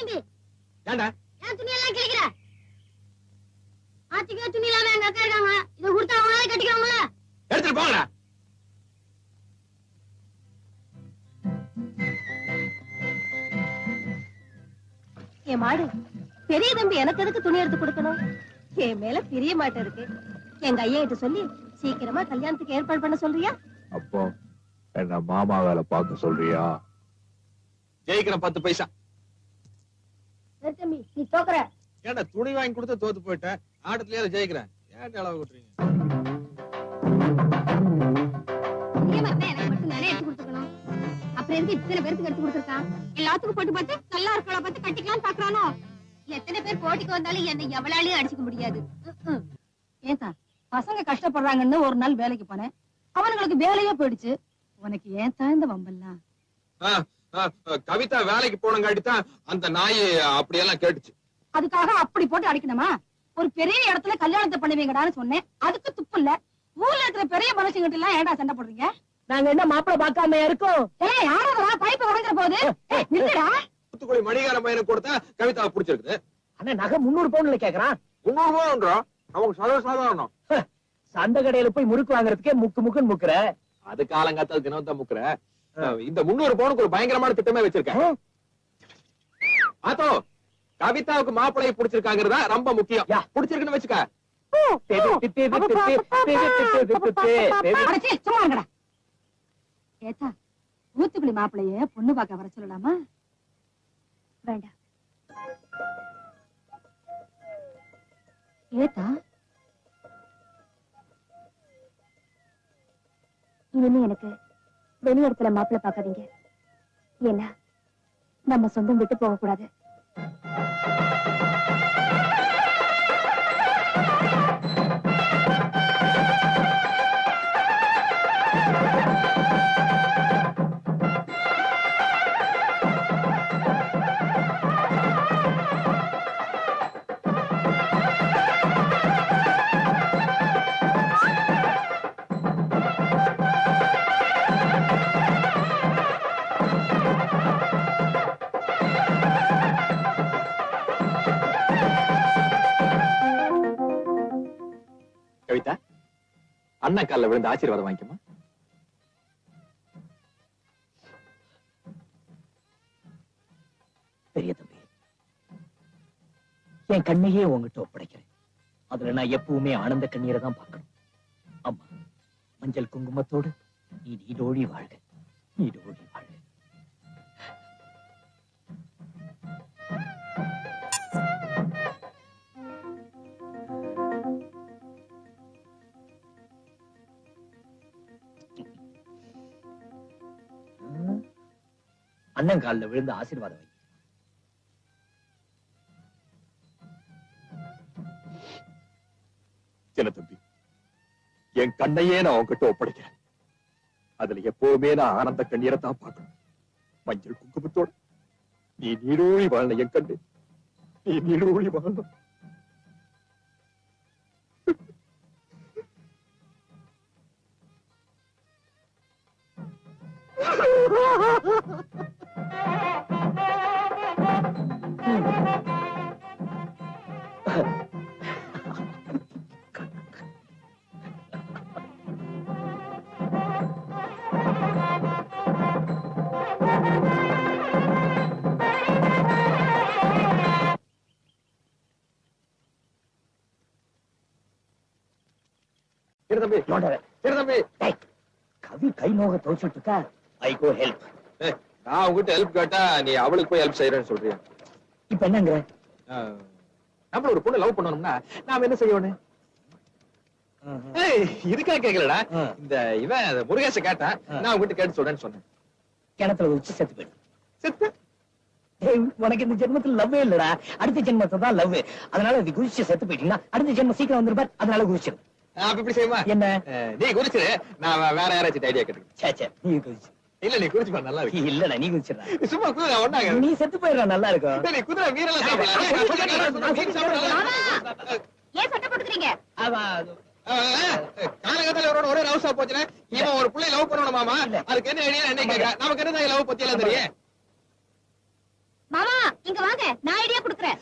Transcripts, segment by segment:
தம்பி. ஏண்டா ஏன் துணி எல்லாம் கிழிக்கிற? ஆத்திக்கே துணி இல்லாம எங்க அக்கா இருக்காங்க. இதை கொடுத்தா அவங்களால கட்டிக்கலாம்ல? எடுத்துட்டு போங்கடா. என் மாடு பெரிய தம்பி எனக்கு எதுக்கு துணி எடுத்து கொடுக்கணும்? என் மேல பிரிய மாட்டேன் இருக்கு. எங்க ஐயா கிட்ட சொல்லி சீக்கிரமா கல்யாணத்துக்கு ஏற்பாடு பண்ண சொல்றியா? அப்போ என்ன மாமா வேலை பார்க்க சொல்றியா? ஜெயிக்கிற 10 பைசா. தம்பி நீ தோக்குற. ஏன்டா துணி வாங்கி கொடுத்து தோத்து போயிட்டேன். ஆட்டத்திலேயே ஜெயிக்கிறேன். ஏன் அளவு கூட்டுறீங்க? எனக்கு மட்டும் நிறைய எடுத்து கொடுத்துக்கணும். அப்புறம் எதுக்கு இத்தனை பேருக்கு எடுத்து கொடுத்துருக்கான்? எல்லாத்துக்கும் போட்டு பார்த்து நல்லா இருக்கா பார்த்து கட்டிக்கலாம்னு பாக்குறானோ? எத்தனை பேர் போட்டிக்கு வந்தாலும் என்னை எவ்வளாலையும் அடிச்சுக்க முடியாது. ஏதா பசங்க கஷ்டப்படுறாங்கன்னு ஒரு நாள் வேலைக்கு போனேன். அவனுங்களுக்கு வேலையே போயிடுச்சு. உனக்கு ஏன் இந்த வம்பெல்லாம்? கவிதா வேலைக்கு போனங்காட்டிதான் அந்த நாய் அப்படியெல்லாம் கேட்டுச்சு. அதுக்காக அப்படி போட்டு அடிக்கணுமா? ஒரு பெரிய இடத்துல கல்யாணத்தை பண்ணுவீங்கடான்னு சொன்னேன். அதுக்கு துப்பு இல்ல. ஊர்ல இருக்கிற பெரிய மனுஷங்கிட்ட எல்லாம் ஏன்டா சண்டை போடுறீங்க? நாங்க என்ன மாப்பிள பாக்காம இருக்கோம்? யாராவது பைப்பு உடைஞ்சிட போகுது. நில்லுடா. தூத்துக்குடி மணிகார பையனுக்கு கொடுத்தா கவிதாவை பிடிச்சிருக்குது. ஆனா நகை 300 பவுன்ல கேக்குறான். 300 பவுன்றான். அவங்க சர்வசாதாரணம். சண்டை கடையில போய் முறுக்கு வாங்குறதுக்கே முக்குன்னு முக்குற. அது காலங்காத்தால் தினம் தான் முக்குற. இந்த 300 பவுனுக்கு ஒரு பயங்கரமான திட்டமே வச்சிருக்கேன். ஆத்தோ கவிதாவுக்கு மாப்பிள்ளையை பிடிச்சிருக்காங்கிறதா ரொம்ப முக்கியம். பிடிச்சிருக்குன்னு வச்சுக்க. ஏத்தா ஊத்துக்குடி மாப்பிள்ளைய பொண்ணு பார்க்க வர சொல்லலாமா? வேண்டாம். ஏத்தா இனிமே எனக்கு வெளி இடத்துல மாப்பிள்ளை பார்க்காதீங்க. ஏன்னா நம்ம சொந்தம் விட்டு போக கூடாது. கவிதா அண்ணன் கால்ல விழுந்து ஆசீர்வாதம் வாங்கிக்கமா. பெரிய தம்பி என் கண்ணையே உங்ககிட்ட ஒப்படைக்கிறேன். அதுல நான் எப்பவுமே ஆனந்த கண்ணீரை தான் பார்க்கணும். அம்மா மஞ்சள் குங்குமத்தோடு நீ நீடோழி வாழ்க, நீடோழி வாழ்க. அண்ணன் காலில் விழுந்து ஆசீர்வாதம் வை. சின்ன தம்பி என் கண்ணையே நான் உங்ககிட்ட ஒப்படைக்கிறேன். அதுல எப்பவுமே நான் ஆனந்த கண்ணீரை தான் பார்க்கணும். மஞ்சள் குங்குமத்தோட நீ நீடோழி வாழணும் என் கண்ணு, நீ நீடோழி வாழணும். கவி கை நோக துவைச்சிட்டு இருக்கா. ஐ கோ ஹெல்ப். நான் உங்ககிட்ட ஹெல்ப் கேட்டா நீ அவளுக்கு போய் ஹெல்ப் செய்யறேன்னு சொல்றியா? இப்ப என்னங்கிற? நம்ம ஒரு பொண்ணு லவ் பண்ணணும்னா நாம என்ன செய்யணும்? இதுக்கா கேக்கலடா. இந்த இவன் முருகேச கேட்டா நான் உங்ககிட்ட கேட்டு சொல்றேன்னு சொன்னேன். கிணத்துல உச்சி செத்து போயிடும். செத்து உனக்கு இந்த ஜென்மத்துல லவ்வே இல்லடா. அடுத்த ஜென்மத்துல தான் லவ். அதனால இது குதிச்சு செத்து போயிட்டீங்கன்னா அடுத்த ஜென்மம் சீக்கிரம் வந்துருப்பார். அதனால குதிச்சிரு. அப்ப இப்படி செய்யுமா? என்ன நீ குதிச்சிரு, நான் வேற யாராச்சும் ஐடியா கேட்டுக்கிறேன். நீ குதிச்சு. இல்ல நீ குதிச்சு பாரு, நல்லா இருக்கு. இல்லடா நீ குதிச்சிடா. சும்மா குதிரை ஒண்ணாங்க. நீ செத்து போயிடுறா, நல்லா இருக்கும். நீ குதிரை வீரலாம் சாப்பிடலாம். ஏன் சண்டை போட்டுக்கிறீங்க? காலகட்டத்துல இவரோட ஒரே லவ் சாப் போச்சுன்னா இவன் ஒரு பிள்ளை லவ் பண்ணணும் மாமா. அதுக்கு என்ன ஐடியா என்ன கேட்க? நமக்கு என்ன லவ் பத்தி எல்லாம் தெரியும். மாமா இங்க வாங்க நான் ஐடியா குடுக்குறேன்.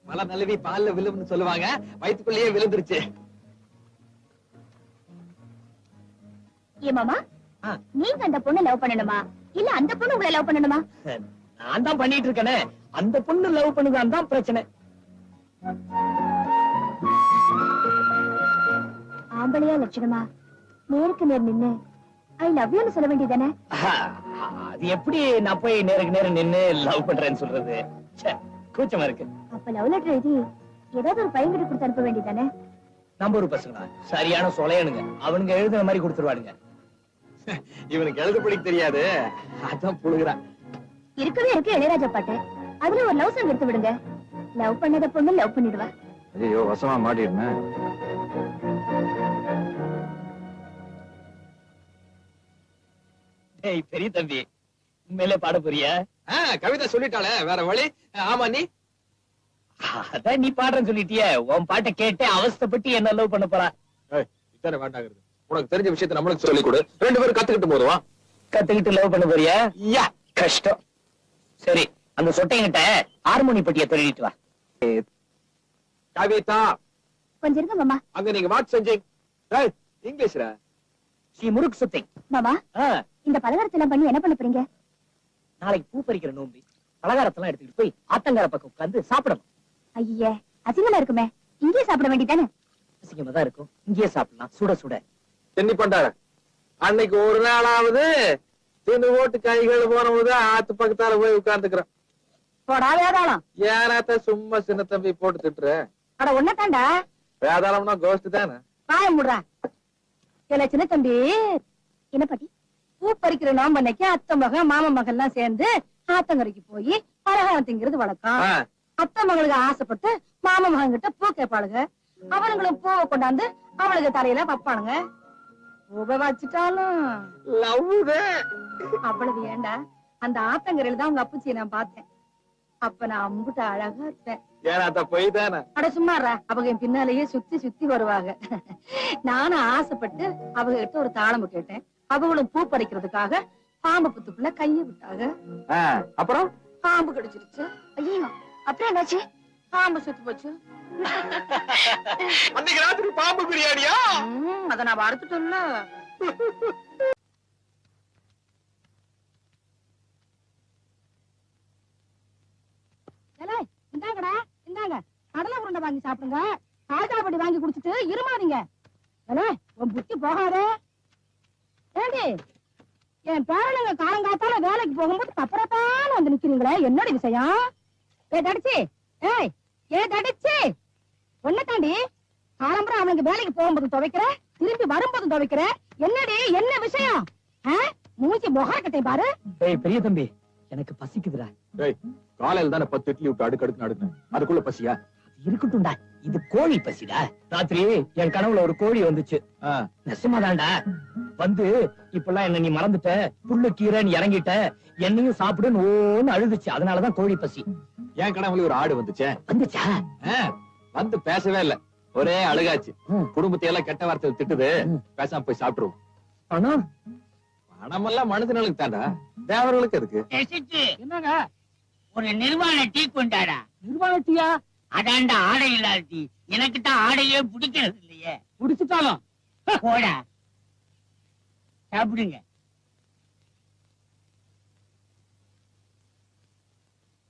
மலை நழுவி பால்ல விழும்னு சொல்லுவாங்க, வயித்துக்குள்ளேயே விழுந்துருச்சு. ஏ மாமா, நீங்க அந்த பொண்ணு லவ் பண்ணணுமா இல்ல அந்த பொண்ணு உங்களை லவ் பண்ணணுமா? நான் தான் பண்ணிட்டு இருக்கேனே, அந்த பொண்ணு லவ் பண்ணுதான் தான் பிரச்சனை. ஆம்பளையா லட்சணமா நேருக்கு நேர் நின்னு ஐ லவ் யூன்னு சொல்ல வேண்டியதானே? அது எப்படி நான் போய் நேருக்கு நேரம் நின்னு லவ் பண்றேன்னு சொல்றது? கூச்சமா இருக்கு. அப்ப லவ் லெட்டர் எழுதி ஏதாவது ஒரு பையன் கிட்ட கொடுத்து அனுப்ப வேண்டியதானே? நம்பர் பசங்களா சரியான சொலையனுங்க, அவனுங்க எழுதுற மாதிரி கொடுத்துருவானுங்க. இவனுக்கு எழுத படிக்க தெரியாது, அதான் புழுகுறான். இருக்கவே இருக்கு இளையராஜா பாட்டு, அதுல ஒரு லவ் சாங் எடுத்து விடுங்க. லவ் பண்ணத பொண்ணு லவ் பண்ணிடுவா. ஐயோ வசமா மாட்டிடுறேன். ஏய் பெரிய தம்பி, உண்மையிலே பாட போறியா? கவிதை சொல்லிட்டாளே, வேற வழி. ஆமா நீ அதான் நீ பாடுறேன்னு சொல்லிட்டியே, உன் பாட்டை கேட்டே அவஸ்தைப்பட்டு என்ன லவ் பண்ண போறா. இதானே வேண்டாங்கிறது. உனக்கு தெரிஞ்ச விஷயத்தை நம்மளுக்கு சொல்லி கொடு, ரெண்டு பேரும் கத்துக்கிட்டு போதுவா. கத்துக்கிட்டு லவ் பண்ண போறியா? யா கஷ்டம். சரி, அந்த சொட்டைங்கிட்ட ஹார்மோனி பட்டிய திருடிட்டு வா. கவிதா கொஞ்சம் இருங்க மாமா. அங்க நீங்க வாட்ச் செஞ்சீங்க இங்கிலீஷ்ல. ஸ்ரீ முருக் சுத்தை மாமா, இந்த பலகாரத்தை எல்லாம் பண்ணி என்ன பண்ண போறீங்க? நாளைக்கு பூ பறிக்கிற நோம்பி, பலகாரத்தெல்லாம் எடுத்துக்கிட்டு போய் ஆத்தங்கர பக்கம் உட்கார்ந்து சாப்பிடணும். ஐயே அசிங்கமா இருக்குமே, இங்கேயே சாப்பிட வேண்டியதானே? அசிங்கமா தான் இருக்கும், இங்கேயே சாப்பிடலாம் சுட சுட. சென்னி பண்டார அன்னைக்கு ஒரு நாளாவது தின்னு ஓட்டு கைகள் போனபோது ஆத்து பக்கத்தால போய் உட்கார்ந்துக்கிறேன். போடா வேதாளம். ஏனாத்த சும்மா சின்ன தம்பி போட்டு திட்டுற? அட ஒன்ன தாண்டா. வேதாளம்னா கோஸ்ட் தானே. பாய முடுறா. இல்ல சின்ன தம்பி, என்ன பாட்டி? பூ பறிக்கிற நோம்பு அன்னைக்கு அத்தை மகன் மாமா மகன் எல்லாம் சேர்ந்து ஆத்தங்கரைக்கு போய் பலகாரம் திங்கிறது வழக்கம். அத்தை மகளுக்கு ஆசைப்பட்டு மாமா மகன் கிட்ட பூ கேட்பாளுங்க. அவனுங்களும் பூவை கொண்டாந்து அவளுக்கு தலையில வைப்பானுங்க. பூவை வச்சுட்டாலும் அவ்வளவு ஏண்டா, அந்த ஆத்தங்கரையில தான் உங்க அப்புச்சியை நான் பார்த்தேன். அப்ப நான் அம்புட்ட அழகா இருப்பேன். ஏனாத்த போய் தானே. அட சும்மாறா, அவங்க என் பின்னாலேயே சுத்தி சுத்தி வருவாங்க. நானும் ஆசைப்பட்டு அவங்க கிட்ட ஒரு தாளம்பு கேட்டேன். அவங்களும் பூ பறிக்கிறதுக்காக பாம்பு புத்துக்குள்ள கைய விட்டாங்க. அப்புறம் பாம்பு கடிச்சிருச்சு. ஐயோ, அப்புறம் என்னாச்சு? பாம்பு சுத்து போச்சு. அன்னைக்கு ராத்திரி பாம்பு பிரியாணியா? அத நான் வறுத்துட்டேன்ல. இந்தாங்கடா, இந்தாங்க கடலை உருண்டை வாங்கி சாப்பிடுங்க. காய்காப்படி வாங்கி குடிச்சிட்டு இருமாதீங்க. உன் புத்தி போகாதே. ஏண்டி, என் பேரனுங்க காலங்காத்தால வேலைக்கு போகும்போது தப்பரத்தான வந்து நிக்கிறீங்களே, என்னோட விஷயம்? தடிச்சு, தடிச்சு ஒன்ன தாண்டி காலம்பரம் அவனுக்கு வேலைக்கு போகும்போது துவைக்கிற, திரும்பி வரும்போது துவைக்கிற, என்னடி என்ன விஷயம்? மூஞ்சி முகரக்கட்டை பாரு. பெரிய தம்பி, எனக்கு பசிக்குதுடா. காலையில தானே 10 இட்லி விட்டு அடுக்கு நடுங்க, அதுக்குள்ள பசியா? இருக்கட்டும்டா, இது கோழி பசிடா. ராத்திரி என் கனவுல ஒரு கோழி வந்துச்சு. நெசமாதான்டா வந்து, இப்பெல்லாம் என்ன நீ மறந்துட்ட, புல்லு கீரை நீ இறங்கிட்ட, என்னையும் சாப்பிடுன்னு ஓன்னு அழுதுச்சு. அதனாலதான் கோழி பசி. என் கனவுல ஒரு ஆடு வந்துச்சே. வந்துச்சா? வந்து பேசவே இல்ல, ஒரே அழுகாச்சு. குடும்பத்தை எல்லாம் கெட்ட வார்த்தை திட்டுது, பேசாம போய் சாப்பிட்டுருவோம். ஆனா பணமெல்லாம் மனுஷனுக்கு தாண்டா, தேவர்களுக்கு இருக்கு. என்னங்க ஒரு நிர்வாண டீ கொண்டாடா. நிர்வாண டீயா? அதாண்டா ஆடை இல்லாத டீ. எனக்கு தான் ஆடையே பிடிக்கிறது இல்லையே. குடிச்சுட்டாலும் போடா சாப்பிடுங்க.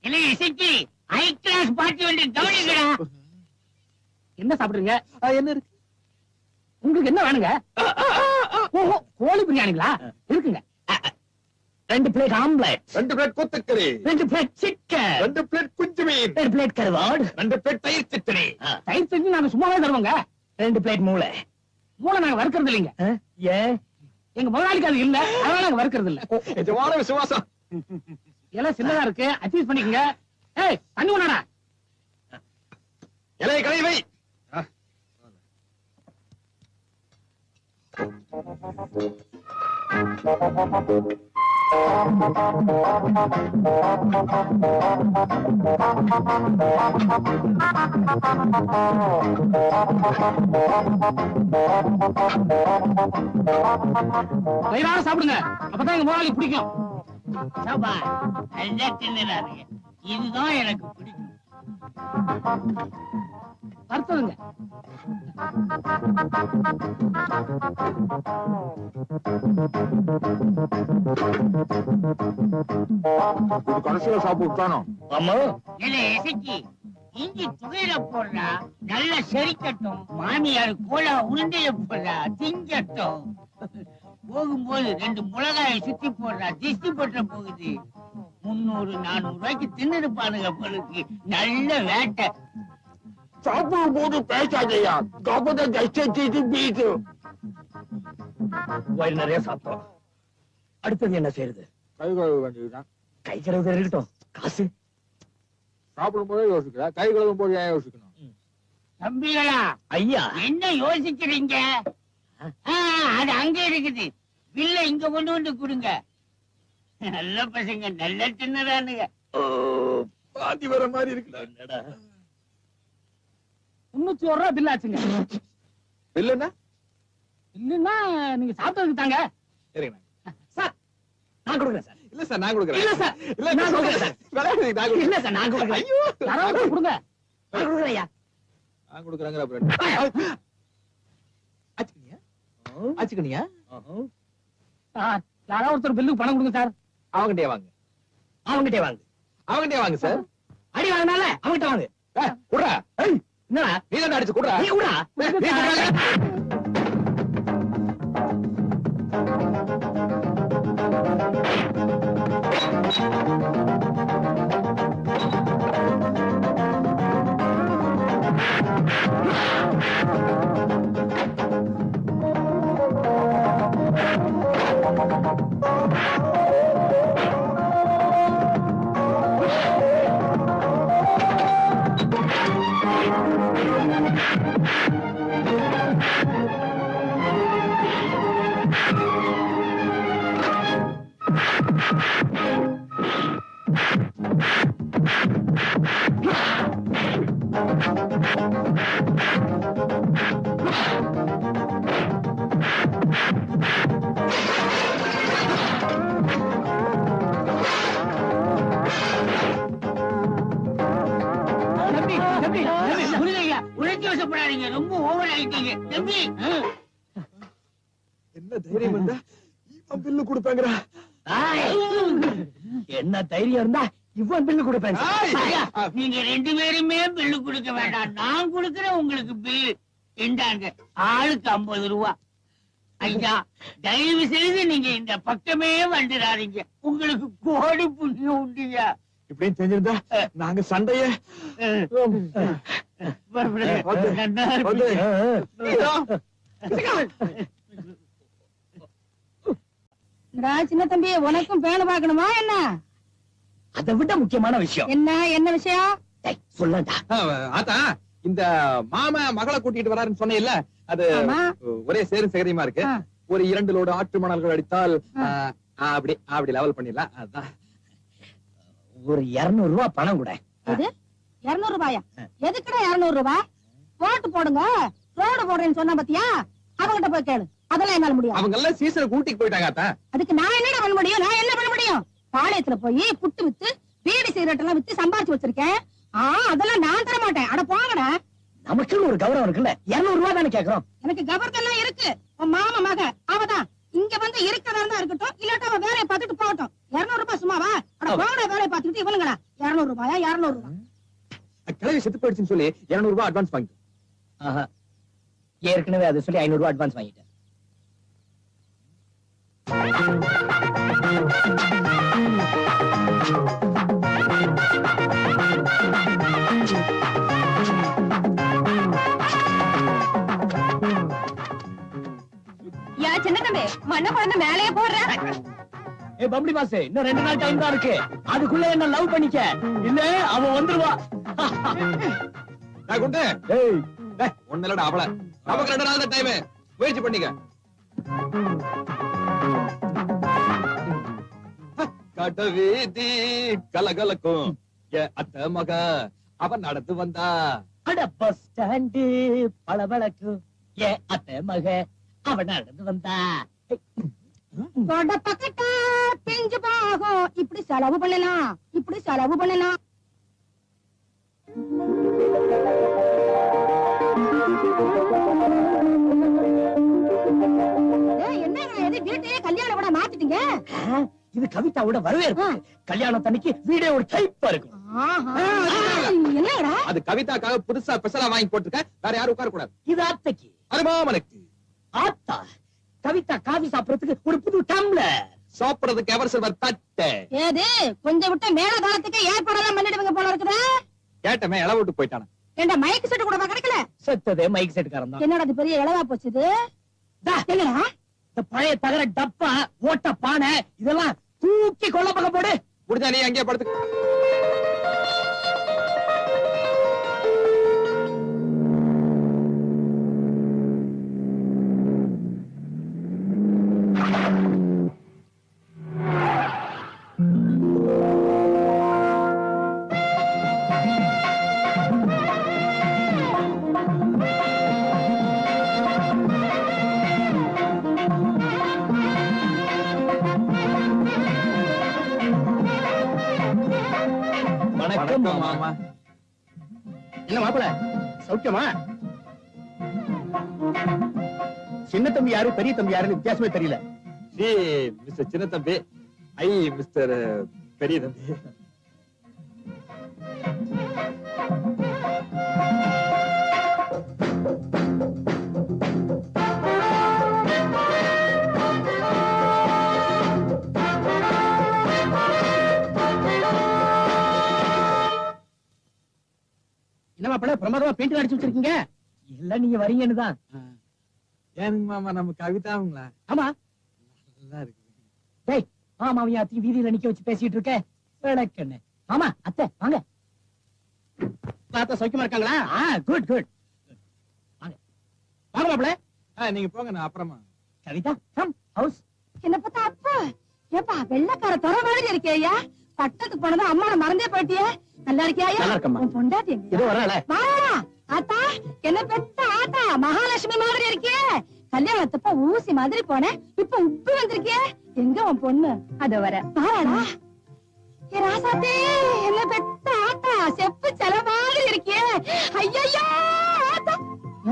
இல்லை இசைக்கு ஹை கிளாஸ் பார்ட்டி வந்து கவனிக்கடா. என்ன சாப்பிடுறீங்க? என்ன இருக்கு உங்களுக்கு? என்ன வேணுங்க? ஓஹோ, கோழி பிரியாணிங்களா? இருக்குங்க. 2 பிளேட் ஆம்லெட், 2 பிளேட் கொத்துக்கறி, 2 பிளேட் சிக்கன், 2 பிளேட் குஞ்சு மீன், 2 பிளேட் கருவாடு, 2 பிளேட் தயிர் சித்தனி. தயிர் செஞ்சு நாங்க சும்மாவே தருவோங்க. 2 பிளேட் மூளை. மூளை நாங்க வறுக்கிறது இல்லைங்க. ஏன்? எங்க முதலாளிக்கு அது இல்ல, அதனால நாங்க வறுக்கிறது இல்ல. எஜமான விசுவாசம். எல்லாம் சின்னதா இருக்கு, அட்ஜஸ்ட் பண்ணிக்கங்க. ஏய், தண்ணி ஒண்ணாடா. இலையை கழுவி வை. வயிறார சாப்பிடுங்க, அப்பதான் எங்க முதலாளி பிடிக்கும். சாப்பா நல்லா தின்னுறாருங்க. இதுதான் எனக்கு பிடிக்கும். வருத்தங்க. கடைசியில சாப்பிட்டானோ? ஆமா. இல்ல இசைக்கு இஞ்சி துகையில போடுறா, நல்லா செரிக்கட்டும். மாமியார் கோலா உருண்டைய போடுறா, திங்கட்டும். போகும்போது 2 மிளகாயை சுத்தி போடுறா, திஷ்டி போட்ட போகுது. 300-400 ரூபாய்க்கு தின்னுருப்பானுங்க பொழுது. நல்ல வேட்டை. சாப்பிடும் போது பேசாதையா, கபத கஷ்டத்தை பீட்டு. வயிறு நிறைய சாப்பிட்டோம். அடுத்தது என்ன செய்யறது? கை கழுவ வேண்டியதுதான். கை கழுவு இருக்கட்டும், காசு சாப்பிடும் போதே யோசிக்கல, கை கழுவும் போது ஏன் யோசிக்கணும்? தம்பிகளா, ஐயா. என்ன யோசிக்கிறீங்க? அது அங்க இருக்குது. பில்ல இங்க கொண்டு வந்து கொடுங்க. நல்ல பசங்க, நல்ல தின்னறானுங்க. பாதி வர மாதிரி இருக்குடா. என்னடா 301 ரூபா பில் ஆச்சுங்க. இல்லன்னா இல்லன்னா நீங்க சாப்பிட்டதுக்கு தாங்க. சரிங்க சார், நான் கொடுக்குறேன் சார். இல்ல சார் நான் கொடுக்குறேன். இல்ல சார், இல்ல நான் கொடுக்குறேன் சார். விளையாடுறதுக்கு நான் கொடுக்குறேன். இல்ல சார், நான் கொடுக்குறேன். ஐயோ யாராவது கொடுங்க. நான் கொடுக்குறேன் ஐயா. நான் கொடுக்குறேங்கிற அப்புறம் ஆச்சுக்கணியா ஆச்சுக்கணியா யாராவது ஒருத்தர் பில்லுக்கு பணம் கொடுங்க சார். அவங்கிட்டே வாங்க, அவங்கிட்டே வாங்க. அவங்கிட்டே வாங்க சார். அடி வாங்கினால அவங்கிட்ட வாங்க. குடுறா, என்னடா நீ தான் அடிச்சு குடுறா. நீ விடா. நீ குடுறா. தம்பி, தம்பி, தம்பி, புரியலையா? உழைச்சி வசப்படாதீங்க. ரொம்ப ஓவர் ஆயிட்டீங்க தம்பி. என்ன தைரியம் இருந்தா இவன் பில்லு கொடுப்பாங்கடா. என்ன தைரியம் இருந்தா இவன் பில்லு கொடுப்பேன். ஐயா, நீங்க 2 பேருமே பில்லு கொடுக்க வேண்டாம். நான் கொடுக்கிறேன் உங்களுக்கு பில்லு. இந்தாங்க, ஆளுக்கு 50 ரூபா. ஐயா, தயவு செய்து நீங்க இந்த பக்கமே வந்துடாதீங்க. உங்களுக்கு கோடி புண்ணியம் உண்டுயா. இப்படின்னு தெரிஞ்சிருந்தா நாங்க சண்டைய நன்னா வந்து சின்ன தம்பி, உனக்கும் பேணு பாக்கணுமா என்ன? அதை விட முக்கியமான விஷயம் என்ன விஷயம்? சொல்லண்டா. ஆத்தா, இந்த மாமா மகளை கூட்டிட்டு வராருன்னு சொன்னேன்ல, அது ஆமா. ஒரே சேரும் சேகரியமா இருக்கு. ஒரு 2 லோடு ஆற்று மணல்கள் அடித்தால் அப்படி அப்படி லெவல் பண்ணிடலாம். அதான் ஒரு 200 ரூபாய் பணம் கூட. எது 200 ரூபாயா? எதுக்குடா 200 ரூபாய்? போட்டு போடுங்க. ரோடு போடுறேன்னு சொன்ன பத்தியா? அவங்கிட்ட போய் கேளு. அதெல்லாம் என்னால முடியாது. அவங்க எல்லாம் சீசனை கூட்டிட்டு போயிட்டாங்க ஆத்தா. அதுக்கு நான் என்னடா பண்ண முடியும்? நான் என்ன பண்ண முடியும்? பாளையத்துல போய் புட்டு வித்து பீடி சிகரெட் எல்லாம் வித்து சம்பாதிச்சு வச்சிருக்கேன். அதெல்லாம் நான் தர மாட்டேன். அட போங்கடா. நமக்குன்னு ஒரு கௌரவம் இருக்குல்ல. 200 ரூபாய் தானே கேக்குறோம். எனக்கு கபர்தெல்லாம் இருக்கு. உன் மாமா மக அவதான் இங்க வந்து இருக்கிறதா தான் இருக்கட்டும், இல்லாட்டா அவன் வேலையை பார்த்துட்டு போகட்டும். 200 ரூபாய் சும்மாவா? அட போங்கடா, வேலையை பார்த்துட்டு இவனுங்களா 200 ரூபாயா? 200 ரூபாய் கிளவி செத்து போயிடுச்சுன்னு சொல்லி 200 ரூபாய் அட்வான்ஸ் வாங்கி. ஆஹா, ஏற்கனவே அதை சொல்லி 500 ரூபாய் அட்வான்ஸ் வாங்கிட்டேன். சின்ன தம்பி, மண்ண குழந்தை மேலேயே போடுற. ஏ பப்ளி பாஸ், இன்னும் 2 நாள் டைம் தான் இருக்கு. அதுக்குள்ள என்ன லவ் பண்ணிக்க, இல்ல அவ வந்துருவா. நான் குண்டு, ஏய், ஒண்ணு இல்லடா அவள. நமக்கு 2 நாள் தான் டைம். முயற்சி பண்ணிக்க. கடவீதி கலகலக்கும் அத்த மக அவன் நடந்து வந்தா. அட பஸ் ஸ்டாண்டு பளபளக்கு ஏ அத்தை மக அவன் நடந்து வந்தா. பக்கத்தா பிஞ்சு போகும். இப்படி செலவு பண்ணலாம், இப்படி செலவு பண்ணலாம். கல்யாணம் கூட மாத்திட்டீங்க. இது கவிதாவோட வரவேற்பு. கல்யாணத்தன்னைக்கு வீடே ஒரு டைப்பா இருக்கும். என்னடா அது கவிதாக்காக புதுசா ஸ்பெஷலா வாங்கி போட்டுருக்க. வேற யாரும் உட்கார கூடாது. இது அத்தைக்கு. அது மாமனுக்கு. ஆத்தா கவிதா காபி சாப்பிடறதுக்கு ஒரு புது டம்ளர், சாப்பிடுறதுக்கு எவர் சில்வர் தட்டு. ஏது கொஞ்சம் விட்டு மேல காலத்துக்கு ஏற்பாடெல்லாம் பண்ணிடுவீங்க போல இருக்குதா? கேட்டமே இளவு விட்டு போயிட்டான. ஏண்டா மைக் செட் கூட கிடைக்கல? செத்ததே மைக் செட்காரன் தான். என்னடா இது பெரிய இளவா போச்சுது? என்னடா இந்த பழைய தகர டப்பா, ஓட்ட பானை இதெல்லாம் தூக்கி கொள்ள பக்கம் போடு. முடிஞ்சா நீ அங்கேயே படுத்து. வணக்கம் மாமா. என்ன மாப்பிள சௌக்கியமா? சின்ன தம்பி யாரு பெரிய தம்பி யாருன்னு வித்தியாசமே தெரியல. நீ மிஸ்டர் சின்ன தம்பி, ஐ மிஸ்டர் பெரிய தம்பி. என்ன மாப்பிள பிரமாதமா பெயிண்ட் அடிச்சு வச்சிருக்கீங்க? இல்ல நீங்க வரீங்கன்னு தான். ஏனுங்க மாமா, நம்ம கவிதாங்களா? ஆமா. நல்லா இருக்கு. டேய் மாமாவையும் அத்தையும் வீதியில நிக்க வச்சு பேசிட்டு இருக்க. விளக்கண்ணு. மாமா அத்தை வாங்க. தாத்தா சௌக்கியமா இருக்காங்களா? Good good. வாங்க மாப்பிள. நீங்க போங்க, நான் அப்புறமா. Kavitha come house. என்ன பார்த்தா அப்பா ஏப்பா வெள்ளக்கார துறை மாதிரி இருக்கேயா? பட்டத்துக்கு போனதா அம்மாவை மறந்தே போயிட்டியே. நல்லா இருக்கியா? நல்லா இருக்கேம்மா. உன் பொண்டாட்டி எங்க? இதோ வரல. வாடா ஆத்தா, என்ன பெத்த ஆத்தா மகாலட்சுமி மாதிரி இருக்கியே. கல்யாணத்தப்ப ஊசி மாதிரி போனேன், இப்ப உப்பு வந்திருக்கியே. எங்க உன் பொண்ணு? அதோ வர. வாடா ஏ ராசாத்தே, என்ன பெத்த ஆத்தா செப்பு செல மாதிரி இருக்கியே. ஐயையோ ஆத்தா,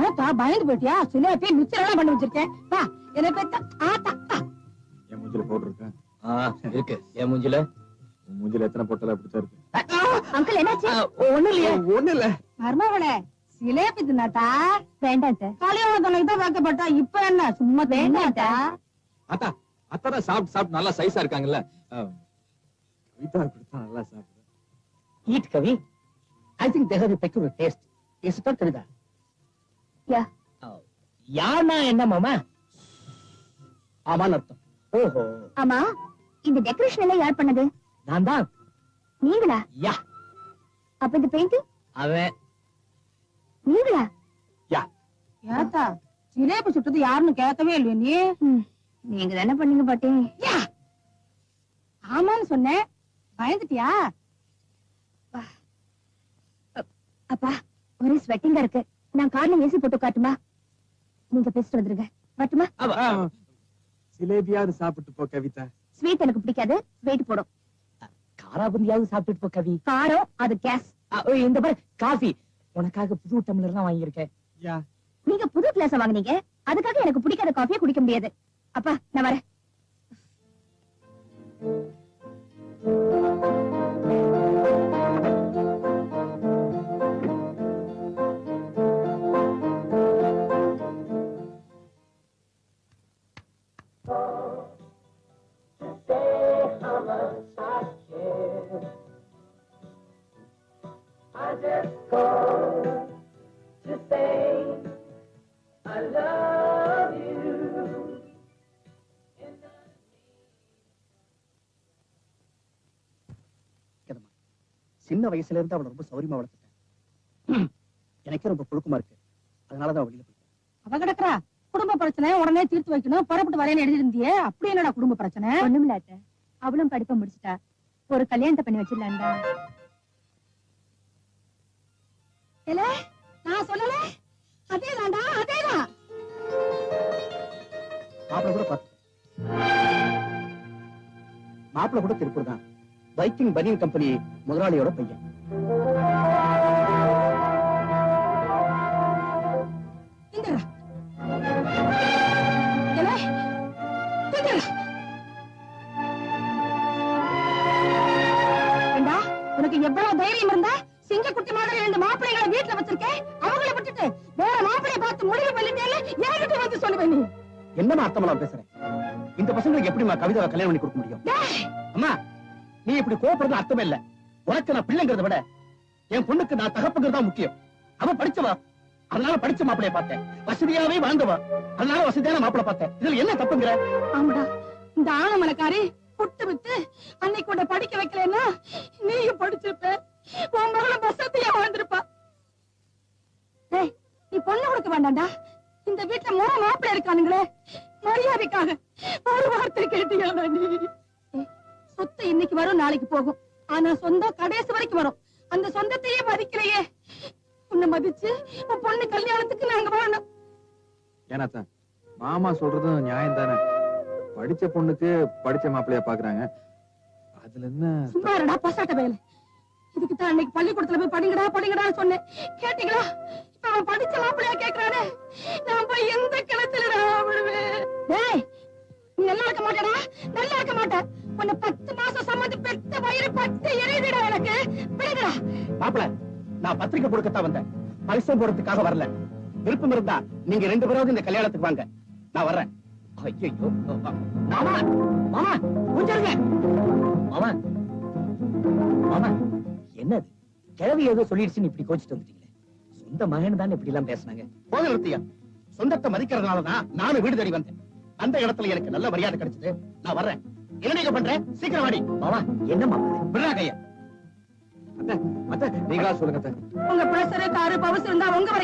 ஏத்தா பயந்து போயிட்டியா? சிலேபி மிச்சரெல்லாம் பண்ணி வச்சிருக்கேன். வா என்ன பெத்த ஆத்தா. என் மூஞ்சில பவுடர் இருக்கா? இருக்கு. என் மூஞ்சில உன் மூஞ்சில எத்தனை பொட்டல அப்படித்தான் இருக்கு. அங்கிள் என்னாச்சு? ஒண்ணு இல்லையே. ஒண்ணு இல்ல. மர்மவளே சிலேபி தின்னாட்டா? வேண்டாட்ட. கல்யாண தொலைக்கு தான் வைக்கப்பட்டா, இப்ப என்ன சும்மா வேண்டாட்டா? அத்தா அத்தான் சாப்பிட்டு நல்லா சைஸா இருக்காங்கல்ல. கவிதா கொடுத்தா நல்லா சாப்பிடுறேன். Eat Kavi. I think they have a peculiar taste. Is it not Kavita? Yeah. யானா என்ன மாமா? ஆமான்னு அர்த்தம். ஓஹோ. ஆமா, இந்த டெக்கரேஷன் எல்லாம் யார் பண்ணது? நான் தான். நீங்களா? யா. அப்ப இந்த பெயிண்டிங்? அவன். நீங்களா? யா. ஏத்தா சிலேபி சுட்டது யாருன்னு கேட்கவே இல்லையே நீ. நீங்க தானே பண்ணீங்க பாட்டி. யா. ஆமான்னு சொன்னேன், பயந்துட்டியா? அப்பா ஒரே ஸ்வெட்டிங்கா இருக்கு. நான் கார்ல ஏசி போட்டு காட்டுமா? நீங்க பேசிட்டு வந்துருங்க. வரட்டுமா? சிலேபியாவது சாப்பிட்டு போ கவிதா. ஸ்வீட் எனக்கு பிடிக்காது, வெயிட் போடும். காராபுந்தியாவது சாப்பிட்டுட்டு போ கவி. காரம் அது கேஸ். இந்த பாரு காஃபி உனக்காக புது டம்ளர் தான் வாங்கியிருக்கேன். யா. நீங்க புது கிளாஸ் வாங்குனீங்க, அதுக்காக எனக்கு பிடிக்காத காஃபியை குடிக்க முடியாது. அப்பா நான் வரேன். சின்ன வயசுல இருந்து அவளை ரொம்ப சௌரியமா வளர்த்துட்டேன். எனக்கே ரொம்ப புழுக்கமா இருக்கு. அதனாலதான் வெளியில போயிட்டேன். அவ கிடக்குறா குடும்ப பிரச்சனை உடனே தீர்த்து வைக்கணும், புறப்பட்டு வரேன்னு எழுதிருந்தியே. அப்படி என்னடா குடும்ப பிரச்சனை? ஒண்ணுமில்லாட்ட, அவளும் படிப்பை முடிச்சுட்டா, ஒரு கல்யாணத்தை பண்ணி வச்சிடலாம்டா. நான் சொல்லல, அதேதான்டா அதேதான். மாப்பிள்ள கூட பார்த்து, மாப்பிள்ள கூட திருப்பூர் தான். பைக்கிங் பனியன் கம்பெனி முதலாளியோட பையன். இந்தடா. ஏலே, இந்தடா. ஏண்டா, உனக்கு எவ்வளவு தைரியம் இருந்தா சிங்கக்குட்டி மாதிரி 2 மாப்பிள்ளைகளை வீட்டுல வச்சிருக்கேன், அவங்களை விட்டுட்டு வேற மாப்பிள்ளைய பார்த்து முடிவு பண்ணிட்டேல, என்கிட்ட வந்து சொல்லுவேன் நீ. என்னமா அர்த்தமெல்லாம் பேசுறேன்? இந்த பசங்களுக்கு எப்படிமா கவிதாவை கல்யாணம் பண்ணி கொடுக்க முடியும்? அம்மா, நீ இப்படி கோபப்படுறது அர்த்தமே இல்ல. உனக்கு நான் பிள்ளைங்கிறத விட என் பொண்ணுக்கு நான் தகப்புங்கிறது தான் முக்கியம். அவ படிச்சவா, அதனால படிச்ச மாப்பிளைய பார்த்தேன். வசதியாவே வாழ்ந்தவா, அதனால வசதியான மாப்பிளை பார்த்தேன். இதுல என்ன தப்புங்கிற? ஆமாடா, இந்த ஆனமலைக்காரி புட்டு வித்து அன்னைக்கு கூட படிக்க வைக்கலன்னா நீயும் படிச்சிருப்ப, உன் மகளும் வசதியா வாழ்ந்திருப்பா. டேய், நீ பொண்ணு கொடுக்க வேண்டாம்டா. இந்த வீட்டுல 3 மாப்பிள்ளை இருக்கானுங்களே, மரியாதைக்காக ஒரு வார்த்தை கேட்டீங்களா நீ? சொத்து இன்னைக்கு வரும், நாளைக்கு போகும். ஆனா சொந்தம் கடைசி வரைக்கும் வரும். அந்த சொந்தத்தையே மதிக்கலையே. உன்னை மதிச்சு உன் பொண்ணு கல்யாணத்துக்கு நாங்க வரணும். ஏனாத்தான் மாமா சொல்றதும் நியாயம் தானே. படிச்ச பொண்ணுக்கு படிச்ச மாப்பிள்ளையா பாக்குறாங்க, அதுல என்ன? சும்மா இருடா பசாட்ட வேலை. இதுக்கு தான் அன்னைக்கு பள்ளிக்கூடத்துல போய் படிங்கடா படிங்கடான்னு சொன்னேன், கேட்டீங்களா? இப்ப அவன் படிச்ச மாப்பிள்ளையா கேக்குறானே, நான் போய் எந்த கிணத்துலடா விடுவேன்? டேய், நீ நல்லா இருக்க மாட்டேடா, நல்லா இருக்க மாட்டேன். உன்னை 10 மாசம் சம்மந்து பெத்த வயிறு பட்டு எரியுதுடா எனக்கு. விடுடா. மாப்பிள, நான் பத்திரிக்கை கொடுக்கத்தான் வந்தேன், பரிசம் போறதுக்காக வரல. விருப்பம் இருந்தா நீங்க 2 பேராவது இந்த கல்யாணத்துக்கு வாங்க, நான் வர்றேன். ஐயோ மாமா, மாமா கொஞ்சம் இருங்க. மாமா, மாமா என்னது கிழவி ஏதோ சொல்லிடுச்சுன்னு இப்படி கோச்சிட்டு வந்துட்டீங்களே? சொந்த மகன் தான் இப்படி எல்லாம் பேசுனாங்க. போக நிறுத்தியா? சொந்தத்தை மதிக்கிறதுனாலதான் நானும் வீடு தேடி வந்தேன். அந்த இடத்துல எனக்கு நல்ல மரியாதை கிடைச்சது. நான் வர்றேன். என்ன நீங்க பண்றேன்? சீக்கிரம் வாடி. மாமா என்ன மாமா? விடுறா கையா. அத்தை, அத்தை, நீங்களா சொல்லுங்க அத்தை. உங்க பிரஷர் காரு பவஸ் இருந்தா உங்க